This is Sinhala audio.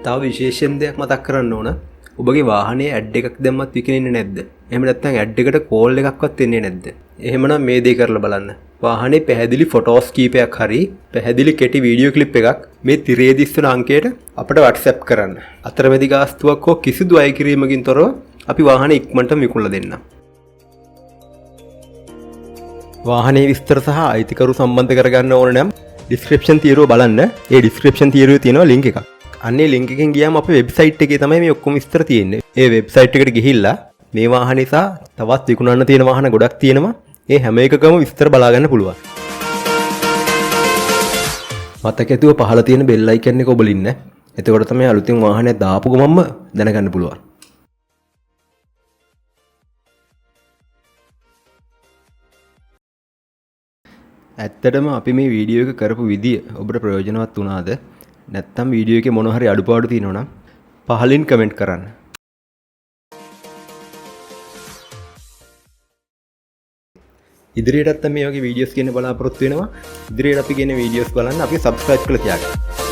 තව විශේෂයෙන් දෙයක් මතක් කරන්න ඕන. ඔබගේ වාහනේ ඇඩ් එකක් දැම්මත් විකිනෙන්නේ නැද්ද? එහෙම නැත්නම් ඇඩ් එකට කෝල් එකක්වත් එන්නේ නැද්ද? එහෙමනම් මේ දේ කරලා බලන්න. වාහනේ පැහැදිලි ෆොටෝස් කීපයක් හරි පැහැදිලි කෙටි වීඩියෝ ක්ලිප් එකක් මේ තිරේ දිස්වන අංකයට අපිට WhatsApp කරන්න. අතරමැදි ගාස්තුවක් හෝ කිසිදු අය කිරීමකින් තොරව අපි වාහනේ ඉක්මනට විකුණලා දෙන්නම්. වාහනේ විස්තර සහ අයිතිකරු සම්බන්ධ කරගන්න ඕන නම් ඩිස්ක්‍රිප්ෂන් තීරුව බලන්න. ඒ ඩිස්ක්‍රිප්ෂන් තීරුවේ තියෙනවා ලින්ක් එකක්. අන්නේ ලින්ක් එකෙන් ගියාම අපේ වෙබ්සයිට් එකේ තමයි මේ ඔක්කොම විස්තර තියෙන්නේ. ඒ වෙබ්සයිට් එකට ගිහිල්ලා මේ වාහනේ සහ තවත් විකුණන්න තියෙන වාහන ගොඩක් තියෙනවා. ඒ හැම එකකම විස්තර බලා ගන්න පුළුවන්. මතක ඇතුව පහළ තියෙන බෙල් අයිකන් එක ඔබලින්න. එතකොට තමයි අලුතින් වාහනයක් දාපු ගමන්ම දැනගන්න පුළුවන්. ඇත්තටම අපි මේ වීඩියෝ එක කරපු විදිය ඔබට ප්‍රයෝජනවත් වුණාද? නැත්නම් වීඩියෝ එකේ මොන හරි අඩුපාඩු තියෙනවා නම් පහලින් කමෙන්ට් කරන්න. ඉදිරියටත් මේ වගේ වීඩියෝස් කියන බලාපොරොත්තු වෙනවා. ඉදිරියට අපි කියන වීඩියෝස් බලන්න අපි subscribe කරලා තියාගන්න.